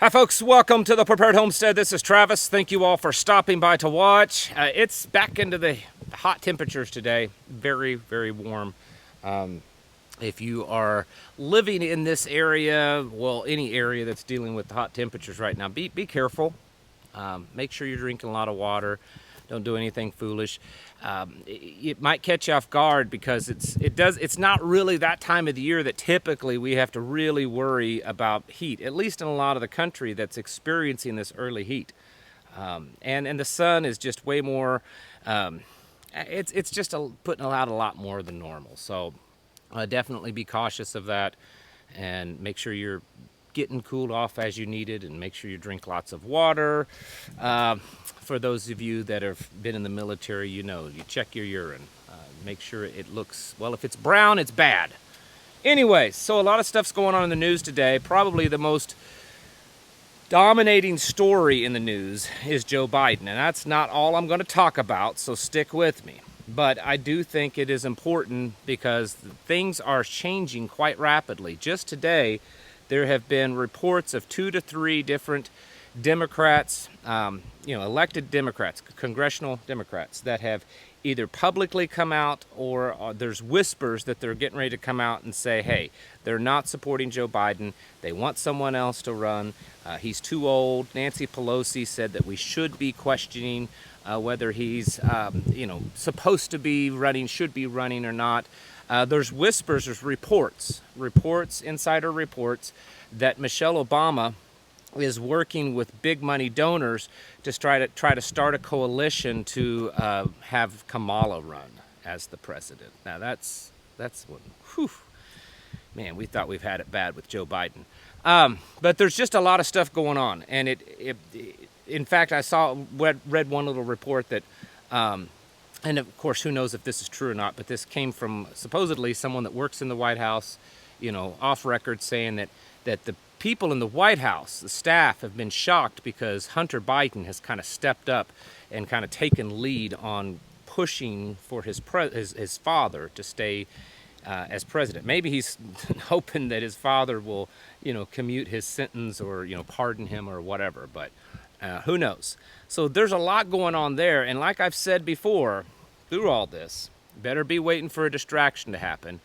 Hi folks, welcome to the Prepared Homestead. This is Travis. Thank you all for stopping by to watch. It's back into the hot temperatures today. Very, very warm. If you are living in this area, well, any area that's dealing with the hot temperatures right now, be careful. Make sure you're drinking a lot of water. Don't do anything foolish. It might catch you off guard because it's not really that time of the year that typically we have to really worry about heat, at least in a lot of the country that's experiencing this early heat. And the sun is just way more, it's just putting out a lot more than normal. So definitely be cautious of that and make sure you're getting cooled off as you need it, and make sure you drink lots of water. For those of you that have been in the military, you know, you check your urine. Make sure it looks, well, if it's brown, it's bad. Anyway, so a lot of stuff's going on in the news today. Probably the most dominating story in the news is Joe Biden, and that's not all I'm going to talk about, so stick with me. But I do think it is important because things are changing quite rapidly. Just today, there have been reports of 2 to 3 different Democrats, elected Democrats, congressional Democrats, that have either publicly come out or there's whispers that they're getting ready to come out and say, hey, they're not supporting Joe Biden. They want someone else to run. He's too old. Nancy Pelosi said that we should be questioning whether he's, supposed to be running, should be running or not. There's whispers, there's reports, insider reports, that Michelle Obama is working with big money donors to try to start a coalition to have Kamala run as the president. Now that's what, whew, man, we thought we've had it bad with Joe Biden. But there's just a lot of stuff going on, and in fact, I read one little report that. And of course, who knows if this is true or not, but this came from supposedly someone that works in the White House, off record, saying that the people in the White House, the staff, have been shocked because Hunter Biden has kind of stepped up and kind of taken lead on pushing for his father to stay as president. Maybe he's hoping that his father will, commute his sentence or, pardon him or whatever, but who knows? So there's a lot going on there, and like I've said before, through all this, better be waiting for a distraction to happen,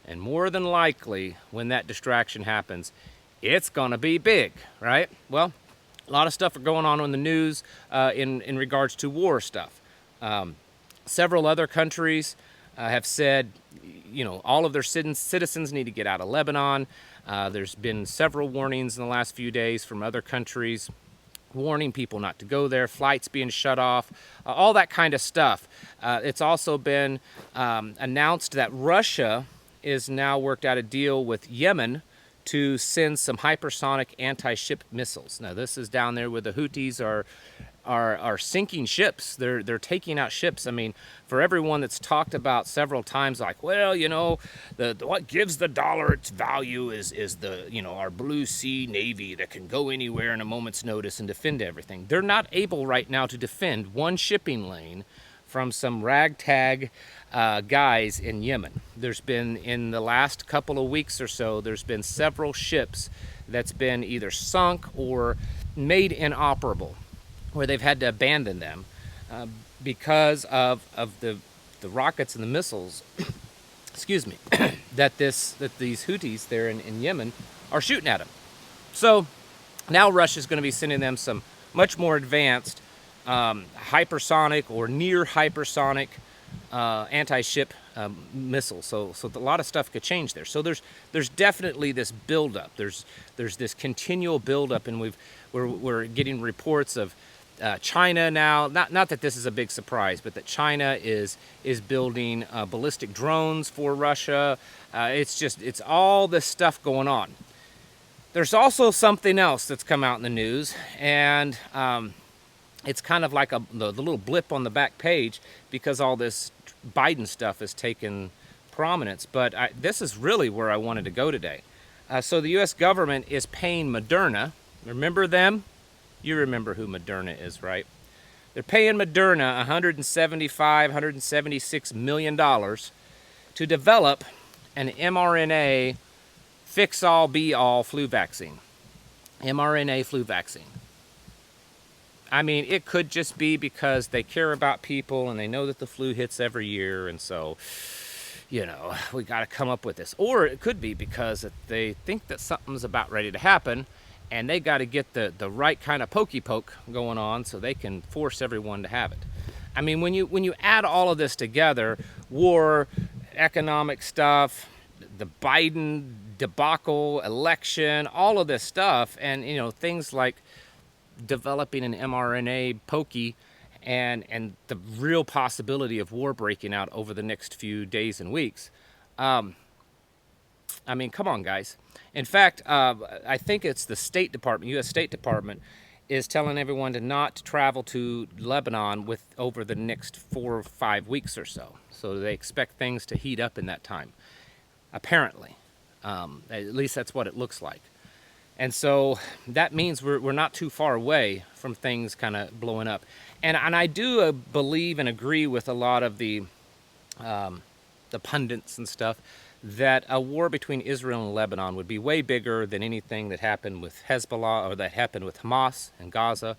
and more than likely, when that distraction happens, it's gonna be big, right? Well, a lot of stuff are going on in the news in regards to war stuff. Several other countries have said, all of their citizens need to get out of Lebanon. There's been several warnings in the last few days from other countries warning people not to go there, flights being shut off, all that kind of stuff. It's also been announced that Russia is now worked out a deal with Yemen to send some hypersonic anti-ship missiles. Now this is down there where the Houthis are sinking ships. They're taking out ships. I mean, for everyone that's talked about several times, like, well, what gives the dollar its value is the our blue sea navy that can go anywhere in a moment's notice and defend everything. They're not able right now to defend one shipping lane from some ragtag guys in Yemen. There's been, in the last couple of weeks or so, there's been several ships that's been either sunk or made inoperable, where they've had to abandon them because of the rockets and the missiles, excuse me, that these Houthis there in Yemen are shooting at them. So now Russia's going to be sending them some much more advanced hypersonic or near hypersonic anti-ship missiles. So a lot of stuff could change there. So there's definitely this buildup. There's this continual buildup, and we're getting reports of China now. Not that this is a big surprise, but that China is building ballistic drones for Russia. It's all this stuff going on. There's also something else that's come out in the news, and it's kind of like the little blip on the back page because all this Biden stuff has taken prominence. But this is really where I wanted to go today. So the U.S. government is paying Moderna. Remember them? You remember who Moderna is, right? They're paying Moderna $176 million to develop an mRNA fix-all, be-all flu vaccine. mRNA flu vaccine. I mean, it could just be because they care about people and they know that the flu hits every year, and so, we got to come up with this. Or it could be because they think that something's about ready to happen, and they got to get the right kind of pokey poke going on so they can force everyone to have it. I mean, when you add all of this together, war, economic stuff, the Biden debacle, election, all of this stuff, and things like developing an mRNA pokey and the real possibility of war breaking out over the next few days and weeks. I mean, come on, guys. In fact, I think it's the State Department, U.S. State Department, is telling everyone to not travel to Lebanon over the next 4 or 5 weeks or so. So they expect things to heat up in that time, apparently. At least that's what it looks like. And so that means we're not too far away from things kind of blowing up. And I do believe and agree with a lot of the pundits and stuff that a war between Israel and Lebanon would be way bigger than anything that happened with Hezbollah or that happened with Hamas and Gaza,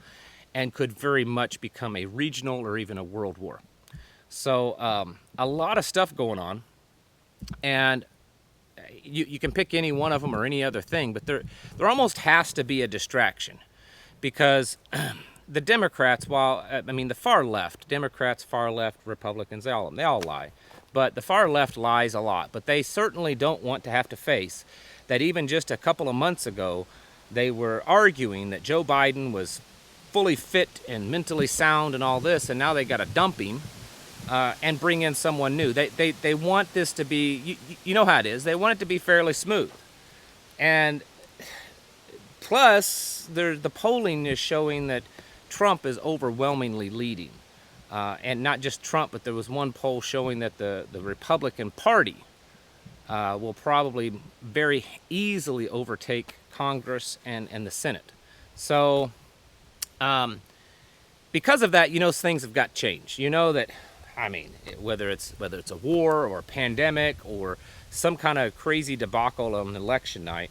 and could very much become a regional or even a world war. So a lot of stuff going on, and you can pick any one of them or any other thing, but there almost has to be a distraction, because the Democrats, the far left, Democrats, far left, Republicans, they all lie. But the far left lies a lot. But they certainly don't want to have to face that even just a couple of months ago, they were arguing that Joe Biden was fully fit and mentally sound and all this, and now they got to dump him and bring in someone new. They want this to be, you know how it is, they want it to be fairly smooth. And plus, the polling is showing that Trump is overwhelmingly leading. And not just Trump, but there was one poll showing that the Republican Party will probably very easily overtake Congress and the Senate. So because of that, things have got changed. That, whether it's a war or a pandemic or some kind of crazy debacle on election night,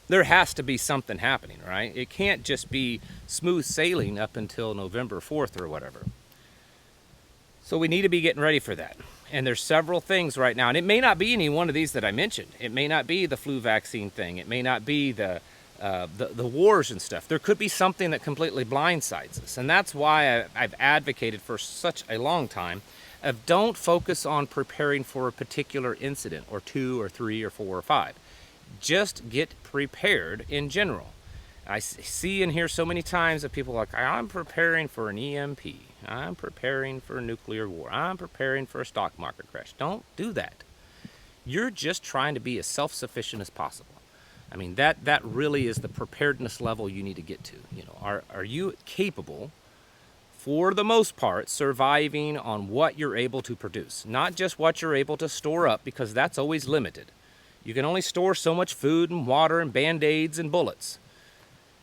there has to be something happening, right? It can't just be smooth sailing up until November 4th or whatever. So we need to be getting ready for that. And there's several things right now. And it may not be any one of these that I mentioned. It may not be the flu vaccine thing. It may not be the wars and stuff. There could be something that completely blindsides us. And that's why I've advocated for such a long time of don't focus on preparing for a particular incident or 2 or 3 or 4 or 5. Just get prepared in general. I see and hear so many times that people are like, I'm preparing for an EMP. I'm preparing for a nuclear war. I'm preparing for a stock market crash. Don't do that. You're just trying to be as self-sufficient as possible. That really is the preparedness level you need to get to. Are you capable, for the most part, surviving on what you're able to produce? Not just what you're able to store up, because that's always limited. You can only store so much food and water and Band-Aids and bullets.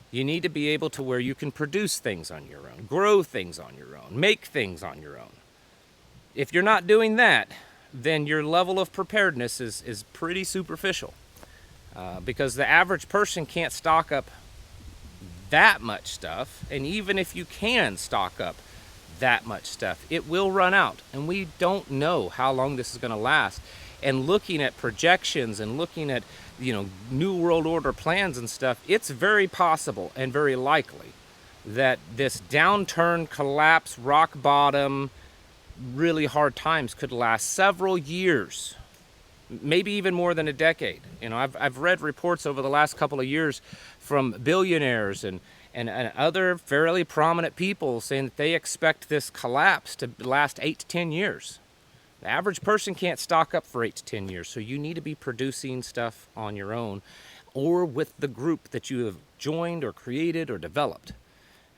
You need to be able to where you can produce things on your own, grow things on your own, make things on your own. If you're not doing that, then your level of preparedness is pretty superficial. Because the average person can't stock up that much stuff, and even if you can stock up that much stuff, it will run out, and we don't know how long this is going to last. And looking at projections and looking at New World Order plans and stuff, it's very possible and very likely that this downturn, collapse, rock bottom, really hard times could last several years, maybe even more than a decade. I've read reports over the last couple of years from billionaires and other fairly prominent people saying that they expect this collapse to last 8 to 10 years. The average person can't stock up for 8 to 10 years, so you need to be producing stuff on your own or with the group that you have joined or created or developed.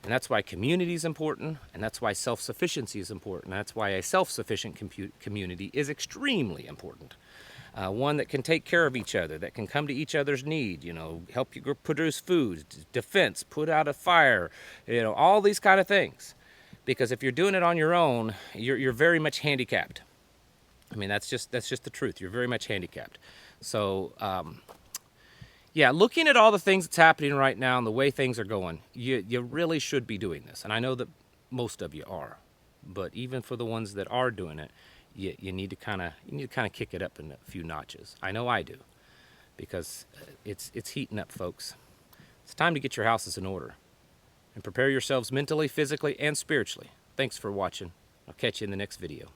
And that's why community is important, and that's why self-sufficiency is important. That's why a self-sufficient community is extremely important. One that can take care of each other, that can come to each other's need, help you produce food, defense, put out a fire, all these kind of things. Because if you're doing it on your own, you're very much handicapped. That's just the truth. You're very much handicapped. So, Yeah, looking at all the things that's happening right now and the way things are going, you really should be doing this. And I know that most of you are, but even for the ones that are doing it, you need to kind of kick it up in a few notches. I know I do, because it's heating up, folks. It's time to get your houses in order and prepare yourselves mentally, physically, and spiritually. Thanks for watching. I'll catch you in the next video.